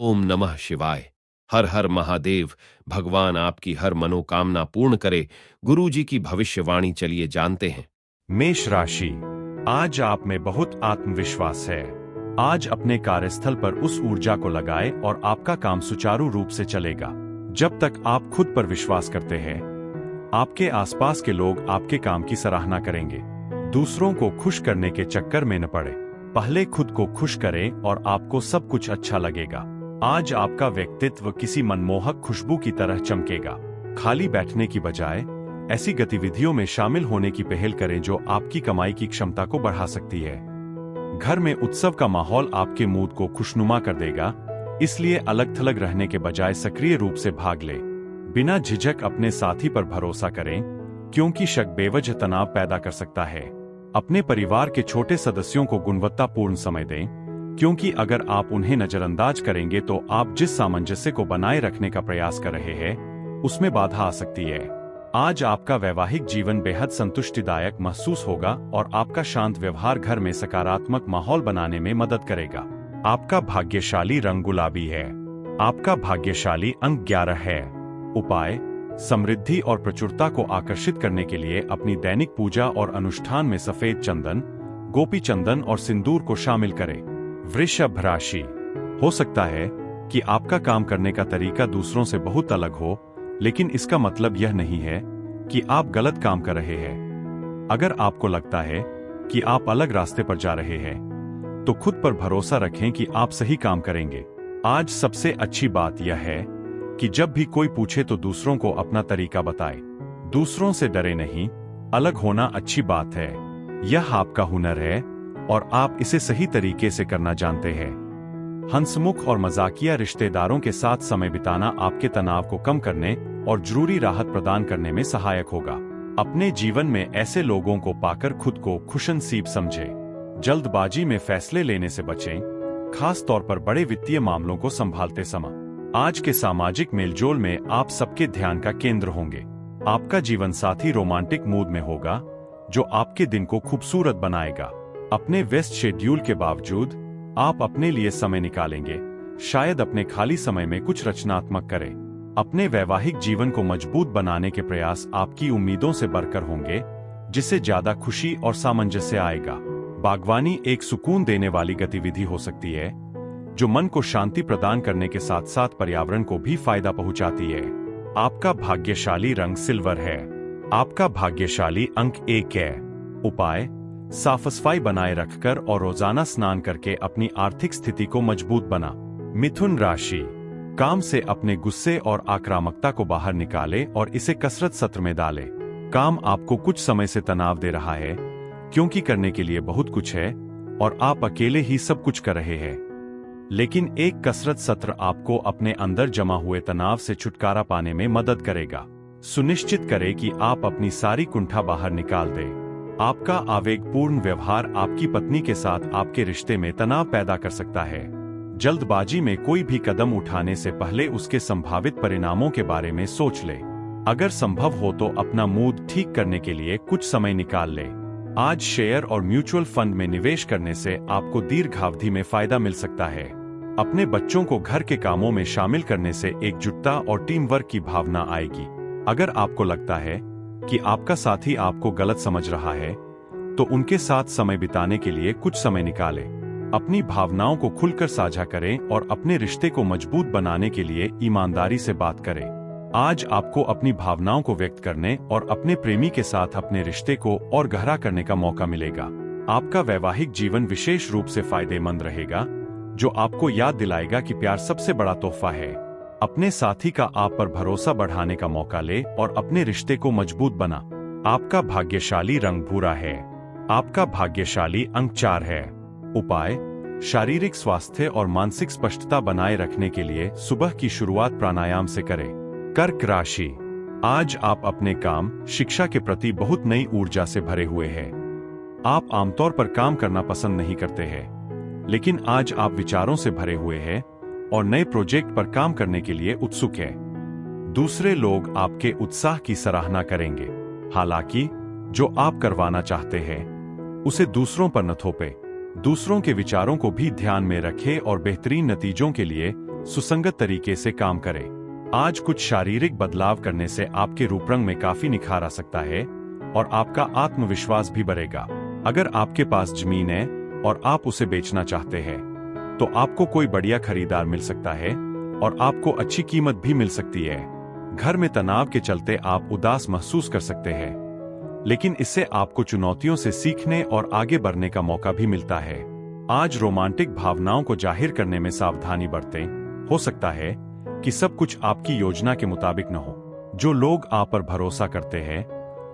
ओम नमः शिवाय। हर हर महादेव। भगवान आपकी हर मनोकामना पूर्ण करे। गुरु जी की भविष्यवाणी चलिए जानते हैं। मेष राशि, आज आप में बहुत आत्मविश्वास है। आज अपने कार्यस्थल पर उस ऊर्जा को लगाएं और आपका काम सुचारू रूप से चलेगा। जब तक आप खुद पर विश्वास करते हैं, आपके आसपास के लोग आपके काम की सराहना करेंगे। दूसरों को खुश करने के चक्कर में न पड़े, पहले खुद को खुश करें और आपको सब कुछ अच्छा लगेगा। आज आपका व्यक्तित्व किसी मनमोहक खुशबू की तरह चमकेगा। खाली बैठने की बजाय ऐसी गतिविधियों में शामिल होने की पहल करें जो आपकी कमाई की क्षमता को बढ़ा सकती है। घर में उत्सव का माहौल आपके मूड को खुशनुमा कर देगा, इसलिए अलग थलग रहने के बजाय सक्रिय रूप से भाग ले। बिना झिझक अपने साथी पर भरोसा करें, क्योंकि शक बेवजह तनाव पैदा कर सकता है। अपने परिवार के छोटे सदस्यों को गुणवत्तापूर्ण समय दें, क्योंकि अगर आप उन्हें नजरअंदाज करेंगे तो आप जिस सामंजस्य को बनाए रखने का प्रयास कर रहे हैं, उसमें बाधा आ सकती है। आज आपका वैवाहिक जीवन बेहद संतुष्टिदायक महसूस होगा और आपका शांत व्यवहार घर में सकारात्मक माहौल बनाने में मदद करेगा। आपका भाग्यशाली रंग गुलाबी है। आपका भाग्यशाली अंक 11 है। उपाय: समृद्धि और प्रचुरता को आकर्षित करने के लिए अपनी दैनिक पूजा और अनुष्ठान में सफेद चंदन, गोपी चंदन और सिंदूर को शामिल करें। वृषभ राशि, हो सकता है कि आपका काम करने का तरीका दूसरों से बहुत अलग हो, लेकिन इसका मतलब यह नहीं है कि आप गलत काम कर रहे हैं। अगर आपको लगता है कि आप अलग रास्ते पर जा रहे हैं, तो खुद पर भरोसा रखें कि आप सही काम करेंगे। आज सबसे अच्छी बात यह है कि जब भी कोई पूछे तो दूसरों को अपना तरीका बताएं। दूसरों से डरे नहीं, अलग होना अच्छी बात है। यह आपका हुनर है और आप इसे सही तरीके से करना जानते हैं। हंसमुख और मजाकिया रिश्तेदारों के साथ समय बिताना आपके तनाव को कम करने और जरूरी राहत प्रदान करने में सहायक होगा। अपने जीवन में ऐसे लोगों को पाकर खुद को खुशनसीब समझें। जल्दबाजी में फैसले लेने से बचें, खास तौर पर बड़े वित्तीय मामलों को संभालते समय। आज के सामाजिक मेलजोल में आप सबके ध्यान का केंद्र होंगे। आपका जीवन साथी रोमांटिक मूड में होगा, जो आपके दिन को खूबसूरत बनाएगा। अपने व्यस्त शेड्यूल के बावजूद आप अपने लिए समय निकालेंगे। शायद अपने खाली समय में कुछ रचनात्मक करें। अपने वैवाहिक जीवन को मजबूत बनाने के प्रयास आपकी उम्मीदों से बढ़कर होंगे, जिससे ज्यादा खुशी और सामंजस्य आएगा। बागवानी एक सुकून देने वाली गतिविधि हो सकती है, जो मन को शांति प्रदान करने के साथ साथ पर्यावरण को भी फायदा पहुंचाती है। आपका भाग्यशाली रंग सिल्वर है। आपका भाग्यशाली अंक 1 है। उपाय: साफ सफाई बनाए रखकर और रोजाना स्नान करके अपनी आर्थिक स्थिति को मजबूत बना। मिथुन राशि, काम से अपने गुस्से और आक्रामकता को बाहर निकालें और इसे कसरत सत्र में डालें। काम आपको कुछ समय से तनाव दे रहा है, क्योंकि करने के लिए बहुत कुछ है और आप अकेले ही सब कुछ कर रहे हैं। लेकिन एक कसरत सत्र आपको अपने अंदर जमा हुए तनाव से छुटकारा पाने में मदद करेगा। सुनिश्चित करें कि आप अपनी सारी कुंठा बाहर निकाल दें। आपका आवेगपूर्ण व्यवहार आपकी पत्नी के साथ आपके रिश्ते में तनाव पैदा कर सकता है। जल्दबाजी में कोई भी कदम उठाने से पहले उसके संभावित परिणामों के बारे में सोच ले। अगर संभव हो तो अपना मूड ठीक करने के लिए कुछ समय निकाल ले। आज शेयर और म्यूचुअल फंड में निवेश करने से आपको दीर्घावधि में फायदा मिल सकता है। अपने बच्चों को घर के कामों में शामिल करने से एकजुटता और टीम वर्क की भावना आएगी। अगर आपको लगता है कि आपका साथी आपको गलत समझ रहा है, तो उनके साथ समय बिताने के लिए कुछ समय निकालें। अपनी भावनाओं को खुलकर साझा करें और अपने रिश्ते को मजबूत बनाने के लिए ईमानदारी से बात करें। आज आपको अपनी भावनाओं को व्यक्त करने और अपने प्रेमी के साथ अपने रिश्ते को और गहरा करने का मौका मिलेगा। आपका वैवाहिक जीवन विशेष रूप से फायदेमंद रहेगा, जो आपको याद दिलाएगा कि प्यार सबसे बड़ा तोहफा है। अपने साथी का आप पर भरोसा बढ़ाने का मौका ले और अपने रिश्ते को मजबूत बना। आपका भाग्यशाली रंग भूरा है। आपका भाग्यशाली अंक 4 है। उपाय: शारीरिक स्वास्थ्य और मानसिक स्पष्टता बनाए रखने के लिए सुबह की शुरुआत प्राणायाम से करें। कर्क राशि, आज आप अपने काम, शिक्षा के प्रति बहुत नई ऊर्जा से भरे हुए हैं। आप आमतौर पर काम करना पसंद नहीं करते हैं, लेकिन आज आप विचारों से भरे हुए हैं और नए प्रोजेक्ट पर काम करने के लिए उत्सुक हैं। दूसरे लोग आपके उत्साह की सराहना करेंगे। हालांकि जो आप करवाना चाहते हैं, उसे दूसरों पर न थोपें। दूसरों के विचारों को भी ध्यान में रखें और बेहतरीन नतीजों के लिए सुसंगत तरीके से काम करें। आज कुछ शारीरिक बदलाव करने से आपके रूप रंग में काफी निखार आ सकता है और आपका आत्मविश्वास भी बढ़ेगा। अगर आपके पास जमीन है और आप उसे बेचना चाहते हैं तो आपको कोई बढ़िया खरीदार मिल सकता है और आपको अच्छी कीमत भी मिल सकती है। घर में तनाव के चलते आप उदास महसूस कर सकते हैं, लेकिन इससे आपको चुनौतियों से सीखने और आगे बढ़ने का मौका भी मिलता है। आज रोमांटिक भावनाओं को जाहिर करने में सावधानी बरतें। हो सकता है कि सब कुछ आपकी योजना के मुताबिक न हो। जो लोग आप पर भरोसा करते हैं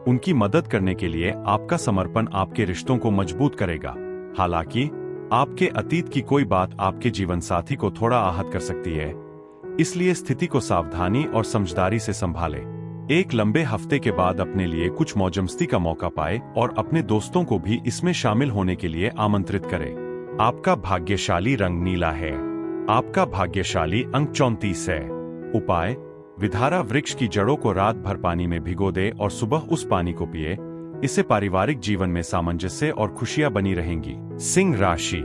उनकी मदद करने के लिए आपका समर्पण आपके रिश्तों को मजबूत करेगा। हालांकि आपके अतीत की कोई बात आपके जीवन साथी को थोड़ा आहत कर सकती है, इसलिए स्थिति को सावधानी और समझदारी से संभालें। एक लंबे हफ्ते के बाद अपने लिए कुछ मौजमस्ती का मौका पाए और अपने दोस्तों को भी इसमें शामिल होने के लिए आमंत्रित करें। आपका भाग्यशाली रंग नीला है। आपका भाग्यशाली अंक 34 है। उपाय: विधारा वृक्ष की जड़ों को रात भर पानी में भिगो दे और सुबह उस पानी को पिए। इससे पारिवारिक जीवन में सामंजस्य और खुशियां बनी रहेंगी। सिंह राशि।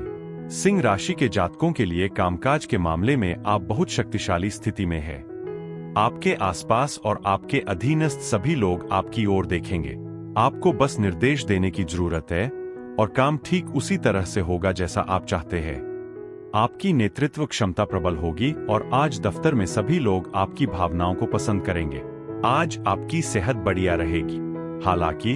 सिंह राशि के जातकों के लिए कामकाज के मामले में आप बहुत शक्तिशाली स्थिति में हैं। आपके आसपास और आपके अधीनस्थ सभी लोग आपकी ओर देखेंगे। आपको बस निर्देश देने की जरूरत है और काम ठीक उसी तरह से होगा जैसा आप चाहते हैं। आपकी नेतृत्व क्षमता प्रबल होगी और आज दफ्तर में सभी लोग आपकी भावनाओं को पसंद करेंगे। आज आपकी सेहत बढ़िया रहेगी। हालांकि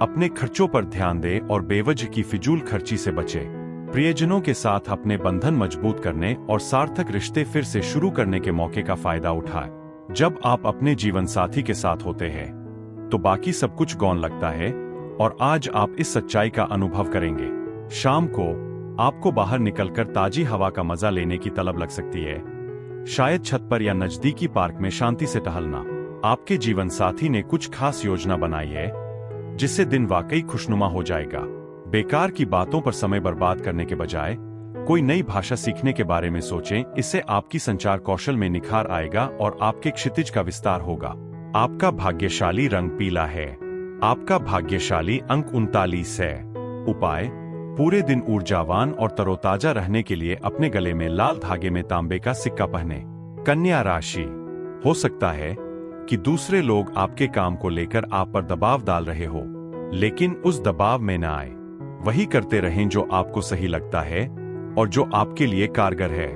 अपने खर्चों पर ध्यान दें और बेवजह की फिजूल खर्ची से बचें। प्रियजनों के साथ अपने बंधन मजबूत करने और सार्थक रिश्ते फिर से शुरू करने के मौके का फायदा उठाएं। जब आप अपने जीवन साथी के साथ होते हैं तो बाकी सब कुछ गौण लगता है और आज आप इस सच्चाई का अनुभव करेंगे। शाम को आपको बाहर निकलकर ताजी हवा का मजा लेने की तलब लग सकती है। शायद छत पर या नजदीकी पार्क में शांति से टहलना। आपके जीवन साथी ने कुछ खास योजना बनाई है जिससे दिन वाकई खुशनुमा हो जाएगा। बेकार की बातों पर समय बर्बाद करने के बजाय कोई नई भाषा सीखने के बारे में सोचें। इससे आपकी संचार कौशल में निखार आएगा और आपके क्षितिज का विस्तार होगा। आपका भाग्यशाली रंग पीला है। आपका भाग्यशाली अंक 39 है। उपाय: पूरे दिन ऊर्जावान और तरोताजा रहने के लिए अपने गले में लाल धागे में तांबे का सिक्का पहने। कन्या राशि। हो सकता है कि दूसरे लोग आपके काम को लेकर आप पर दबाव डाल रहे हो, लेकिन उस दबाव में न आए। वही करते रहें जो आपको सही लगता है और जो आपके लिए कारगर है।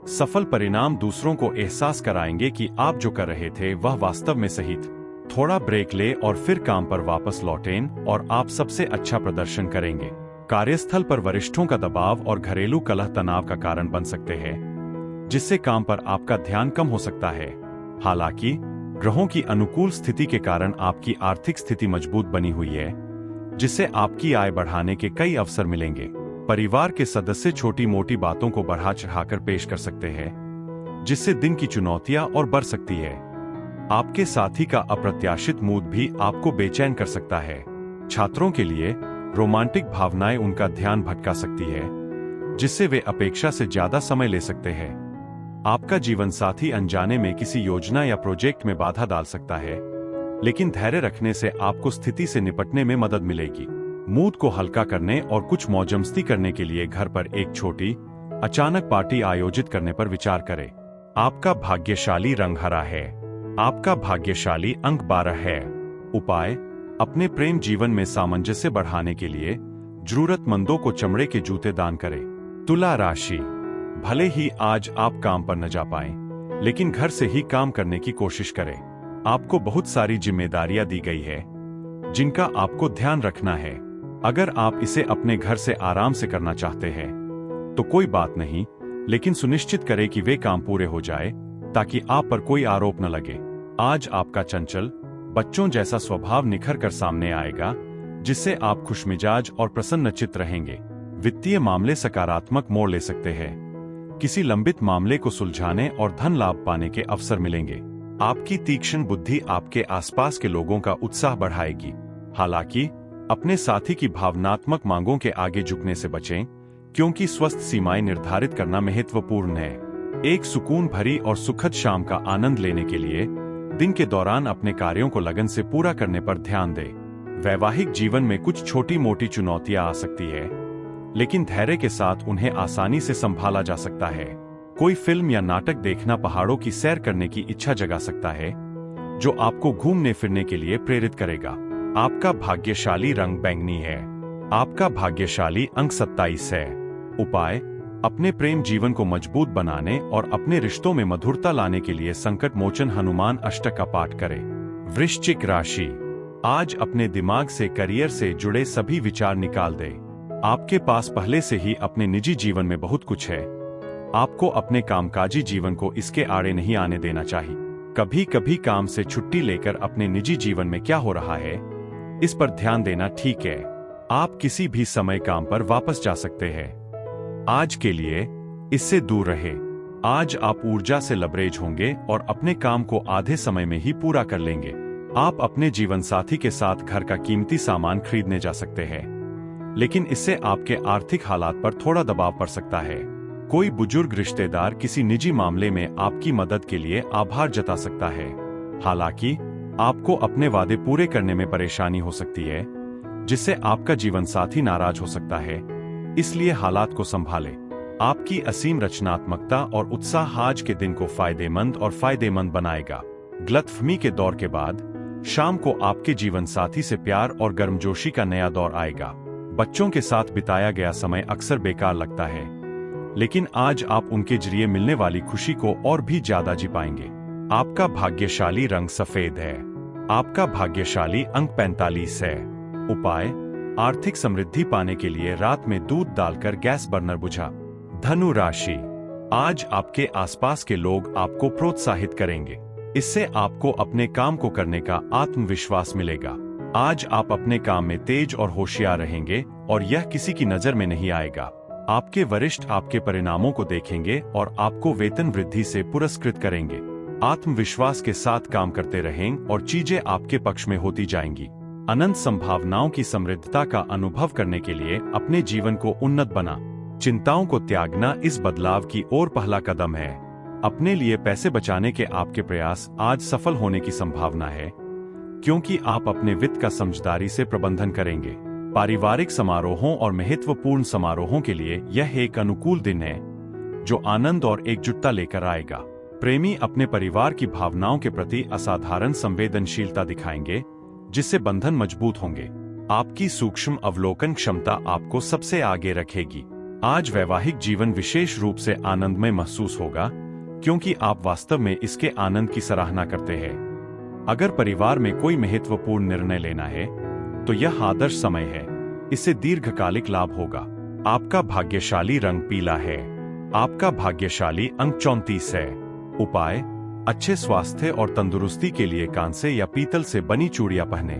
सफल परिणाम दूसरों को एहसास कराएंगे कि आप जो कर रहे थे वह वास्तव में सही था। थोड़ा ब्रेक ले और फिर काम पर वापस लौटें और आप सबसे अच्छा प्रदर्शन करेंगे। कार्यस्थल पर वरिष्ठों का दबाव और घरेलू कलह तनाव का कारण बन सकते हैं, जिससे काम पर आपका ध्यान कम हो सकता है। हालांकि ग्रहों की अनुकूल स्थिति के कारण आपकी आर्थिक स्थिति मजबूत बनी हुई है, जिससे आपकी आय बढ़ाने के कई अवसर मिलेंगे। परिवार के सदस्य छोटी मोटी बातों को बढ़ा चढ़ाकर पेश कर सकते हैं, जिससे दिन की चुनौतियां और बढ़ सकती है। आपके साथी का अप्रत्याशित मूड भी आपको बेचैन कर सकता है। छात्रों के लिए रोमांटिक भावनाएं उनका ध्यान भटका सकती है, जिससे वे अपेक्षा से ज्यादा समय ले सकते हैं। आपका जीवन साथी अनजाने में किसी योजना या प्रोजेक्ट में बाधा डाल सकता है, लेकिन धैर्य रखने से आपको स्थिति से निपटने में मदद मिलेगी। मूड को हल्का करने और कुछ मौजमस्ती करने के लिए घर पर एक छोटी अचानक पार्टी आयोजित करने पर विचार करें। आपका भाग्यशाली रंग हरा है। आपका भाग्यशाली अंक 12 है। उपाय: अपने प्रेम जीवन में सामंजस्य बढ़ाने के लिए जरूरतमंदों को चमड़े के जूते दान करें। तुला राशि। भले ही आज आप काम पर न जा पाएं, लेकिन घर से ही काम करने की कोशिश करें। आपको बहुत सारी जिम्मेदारियां दी गई है, जिनका आपको ध्यान रखना है। अगर आप इसे अपने घर से आराम से करना चाहते हैं, तो कोई बात नहीं, लेकिन सुनिश्चित करें कि वे काम पूरे हो जाए ताकि आप पर कोई आरोप न लगे। आज आपका चंचल, बच्चों जैसा स्वभाव निखर कर सामने आएगा, जिससे आप खुशमिजाज और प्रसन्नचित्त रहेंगे। वित्तीय मामले सकारात्मक मोड़ ले सकते हैं। किसी लंबित मामले को सुलझाने और धन लाभ पाने के अवसर मिलेंगे। आपकी तीक्ष्ण बुद्धि आपके आसपास के लोगों का उत्साह बढ़ाएगी। हालांकि अपने साथी की भावनात्मक मांगों के आगे झुकने से बचें, क्योंकि स्वस्थ सीमाएं निर्धारित करना महत्वपूर्ण है। एक सुकून भरी और सुखद शाम का आनंद लेने के लिए दिन के दौरान अपने कार्यों को लगन से पूरा करने पर ध्यान दें। वैवाहिक जीवन में कुछ छोटी मोटी चुनौतियां आ सकती है, लेकिन धैर्य के साथ उन्हें आसानी से संभाला जा सकता है। कोई फिल्म या नाटक देखना पहाड़ों की सैर करने की इच्छा जगा सकता है, जो आपको घूमने फिरने के लिए प्रेरित करेगा। आपका भाग्यशाली रंग बैंगनी है। आपका भाग्यशाली अंक 27 है। उपाय: अपने प्रेम जीवन को मजबूत बनाने और अपने रिश्तों में मधुरता लाने के लिए संकट मोचन हनुमान अष्टक का पाठ करें। वृश्चिक राशि, आज अपने दिमाग से करियर से जुड़े सभी विचार निकाल दें। आपके पास पहले से ही अपने निजी जीवन में बहुत कुछ है। आपको अपने कामकाजी जीवन को इसके आड़े नहीं आने देना चाहिए। कभी कभी काम से छुट्टी लेकर अपने निजी जीवन में क्या हो रहा है, इस पर ध्यान देना ठीक है। आप किसी भी समय काम पर वापस जा सकते हैं। आज के लिए इससे दूर रहे। आज आप ऊर्जा से लबरेज होंगे और अपने काम को आधे समय में ही पूरा कर लेंगे। आप अपने जीवन साथी के साथ घर का कीमती सामान खरीदने जा सकते हैं, लेकिन इससे आपके आर्थिक हालात पर थोड़ा दबाव पड़ सकता है। कोई बुजुर्ग रिश्तेदार किसी निजी मामले में आपकी मदद के लिए आभार जता सकता है। हालांकि आपको अपने वादे पूरे करने में परेशानी हो सकती है, जिससे आपका जीवन साथी नाराज हो सकता है, इसलिए हालात को संभालें। आपकी असीम रचनात्मकता और उत्साह आज के दिन को फायदेमंद बनाएगा। गलतफहमी के दौर के बाद शाम को आपके जीवन साथी से प्यार और गर्मजोशी का नया दौर आएगा। बच्चों के साथ बिताया गया समय अक्सर बेकार लगता है, लेकिन आज आप उनके जरिए मिलने वाली खुशी को और भी ज्यादा जी पाएंगे। आपका भाग्यशाली रंग सफेद है। आपका भाग्यशाली अंक 45 है। उपाय: आर्थिक समृद्धि पाने के लिए रात में दूध डालकर गैस बर्नर बुझा। धनु राशि, आज आपके आसपास के लोग आपको प्रोत्साहित करेंगे। इससे आपको अपने काम को करने का आत्मविश्वास मिलेगा। आज आप अपने काम में तेज और होशियार रहेंगे और यह किसी की नजर में नहीं आएगा। आपके वरिष्ठ आपके परिणामों को देखेंगे और आपको वेतन वृद्धि से पुरस्कृत करेंगे। आत्मविश्वास के साथ काम करते रहें और चीजें आपके पक्ष में होती जाएंगी। अनंत संभावनाओं की समृद्धता का अनुभव करने के लिए अपने जीवन को उन्नत बना। चिंताओं को त्यागना इस बदलाव की ओर पहला कदम है। अपने लिए पैसे बचाने के आपके प्रयास आज सफल होने की संभावना है, क्योंकि आप अपने वित्त का समझदारी से प्रबंधन करेंगे। पारिवारिक समारोहों और महत्वपूर्ण समारोहों के लिए यह एक अनुकूल दिन है, जो आनंद और एकजुटता लेकर आएगा। प्रेमी अपने परिवार की भावनाओं के प्रति असाधारण संवेदनशीलता दिखाएंगे, जिससे बंधन मजबूत होंगे। आपकी सूक्ष्म अवलोकन क्षमता आपको सबसे आगे रखेगी। आज वैवाहिक जीवन विशेष रूप से आनंदमय महसूस होगा, क्योंकि आप वास्तव में इसके आनंद की सराहना करते हैं। अगर परिवार में कोई महत्वपूर्ण निर्णय लेना है, तो यह आदर्श समय है। इससे दीर्घकालिक लाभ होगा। आपका भाग्यशाली रंग पीला है। आपका भाग्यशाली अंक 34 है। उपाय: अच्छे स्वास्थ्य और तंदुरुस्ती के लिए कांसे या पीतल से बनी चूड़ियां पहने।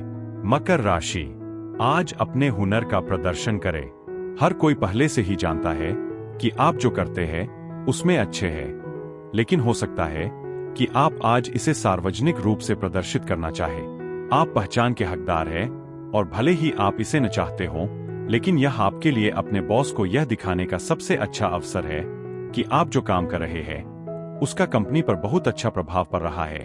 मकर राशि, आज अपने हुनर का प्रदर्शन करें। हर कोई पहले से ही जानता है कि आप जो करते हैं उसमें अच्छे हैं, लेकिन हो सकता है कि आप आज इसे सार्वजनिक रूप से प्रदर्शित करना चाहें। आप पहचान के हकदार हैं और भले ही आप इसे न चाहते हों, लेकिन यह आपके लिए अपने बॉस को यह दिखाने का सबसे अच्छा अवसर है कि आप जो काम कर रहे हैं उसका कंपनी पर बहुत अच्छा प्रभाव पड़ रहा है।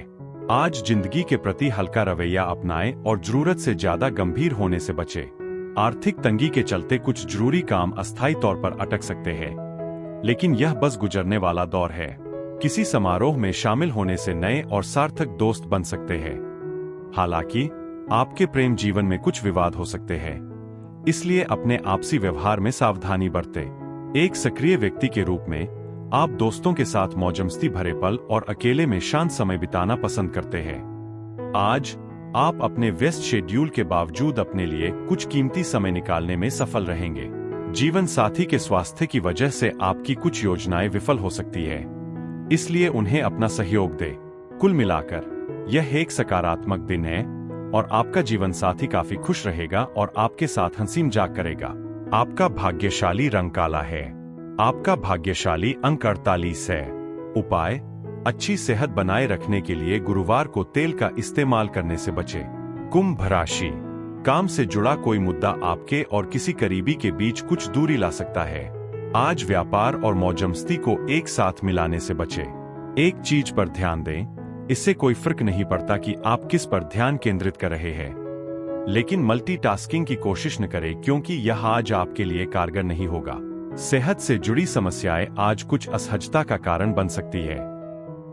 आज जिंदगी के प्रति हल्का रवैया अपनाएं और जरूरत से ज्यादा गंभीर होने से बचें। आर्थिक तंगी के चलते कुछ जरूरी काम अस्थायी तौर पर अटक सकते हैं, लेकिन यह बस गुजरने वाला दौर है। किसी समारोह में शामिल होने से नए और सार्थक दोस्त बन सकते हैं। हालांकि आपके प्रेम जीवन में कुछ विवाद हो सकते हैं, इसलिए अपने आपसी व्यवहार में सावधानी बरतें। एक सक्रिय व्यक्ति के रूप में आप दोस्तों के साथ मौजमस्ती भरे पल और अकेले में शांत समय बिताना पसंद करते हैं। आज आप अपने व्यस्त शेड्यूल के बावजूद अपने लिए कुछ कीमती समय निकालने में सफल रहेंगे। जीवन साथी के स्वास्थ्य की वजह से आपकी कुछ योजनाएं विफल हो सकती है, इसलिए उन्हें अपना सहयोग दें। कुल मिलाकर यह एक सकारात्मक दिन है और आपका जीवन साथी काफी खुश रहेगा और आपके साथ हंसी मजाक करेगा। आपका भाग्यशाली रंग काला है। आपका भाग्यशाली अंक 48 है। उपाय: अच्छी सेहत बनाए रखने के लिए गुरुवार को तेल का इस्तेमाल करने से बचें। कुंभ राशि, काम से जुड़ा कोई मुद्दा आपके और किसी करीबी के बीच कुछ दूरी ला सकता है। आज व्यापार और मौजमस्ती को एक साथ मिलाने से बचें। एक चीज पर ध्यान दें, इससे कोई फर्क नहीं पड़ता कि आप किस पर ध्यान केंद्रित कर रहे हैं, लेकिन मल्टीटास्किंग की कोशिश न करें, क्योंकि यह आज आपके लिए कारगर नहीं होगा। सेहत से जुड़ी समस्याएं आज कुछ असहजता का कारण बन सकती है।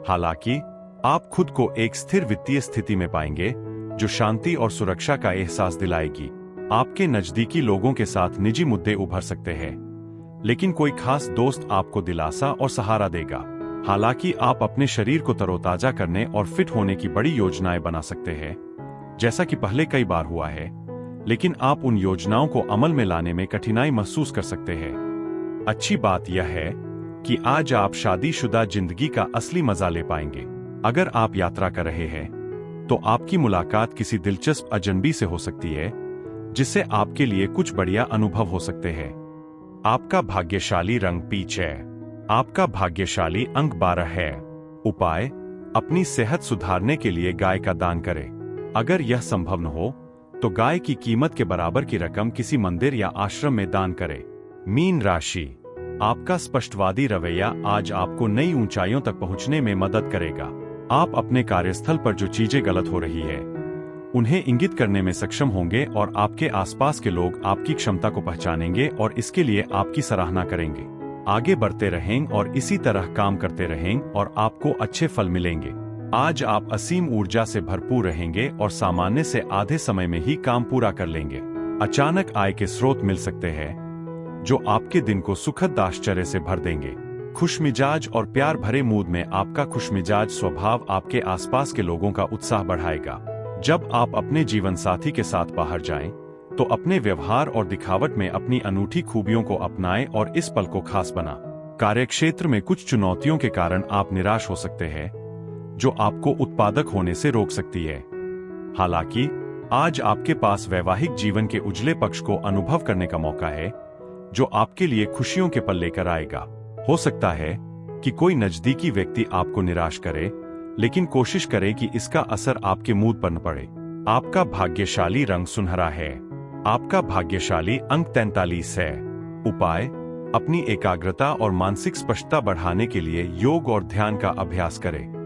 हालांकि आप खुद को एक स्थिर वित्तीय स्थिति में पाएंगे जो शांति और सुरक्षा का एहसास दिलाएगी। आपके नजदीकी लोगों के साथ निजी मुद्दे उभर सकते हैं, लेकिन कोई खास दोस्त आपको दिलासा और सहारा देगा। हालांकि आप अपने शरीर को तरोताजा करने और फिट होने की बड़ी योजनाएं बना सकते हैं, जैसा कि पहले कई बार हुआ है, लेकिन आप उन योजनाओं को अमल में लाने में कठिनाई महसूस कर सकते हैं। अच्छी बात यह है कि आज आप शादीशुदा जिंदगी का असली मजा ले पाएंगे। अगर आप यात्रा कर रहे हैं तो आपकी मुलाकात किसी दिलचस्प अजनबी से हो सकती है, जिससे आपके लिए कुछ बढ़िया अनुभव हो सकते हैं। आपका भाग्यशाली रंग पीच है। आपका भाग्यशाली अंक 12 है। उपाय: अपनी सेहत सुधारने के लिए गाय का दान करें। अगर यह संभव न हो तो गाय की कीमत के बराबर की रकम किसी मंदिर या आश्रम में दान करें। मीन राशि: आपका स्पष्टवादी रवैया आज आपको नई ऊंचाइयों तक पहुंचने में मदद करेगा। आप अपने कार्यस्थल पर जो चीजें गलत हो रही है उन्हें इंगित करने में सक्षम होंगे और आपके आसपास के लोग आपकी क्षमता को पहचानेंगे और इसके लिए आपकी सराहना करेंगे। आगे बढ़ते रहें और इसी तरह काम करते रहें और आपको अच्छे फल मिलेंगे। आज आप असीम ऊर्जा से भरपूर रहेंगे और सामान्य से आधे समय में ही काम पूरा कर लेंगे। अचानक आय के स्रोत मिल सकते हैं जो आपके दिन को सुखद आश्चर्य से भर देंगे। खुशमिजाज और प्यार भरे मूड में आपका खुशमिजाज स्वभाव आपके आसपास के लोगों का उत्साह बढ़ाएगा। जब आप अपने जीवन साथी के साथ बाहर जाएं, तो अपने व्यवहार और दिखावट में अपनी अनूठी खूबियों को अपनाएं और इस पल को खास बना। कार्यक्षेत्र में कुछ चुनौतियों के कारण आप निराश हो सकते हैं, जो आपको उत्पादक होने से रोक सकती है। हालांकि आज आपके पास वैवाहिक जीवन के उजले पक्ष को अनुभव करने का मौका है, जो आपके लिए खुशियों के पल लेकर आएगा। हो सकता है कि कोई नजदीकी व्यक्ति आपको निराश करे, लेकिन कोशिश करें कि इसका असर आपके मूड पर न पड़े। आपका भाग्यशाली रंग सुनहरा है। आपका भाग्यशाली अंक 43 है। उपाय: अपनी एकाग्रता और मानसिक स्पष्टता बढ़ाने के लिए योग और ध्यान का अभ्यास करें।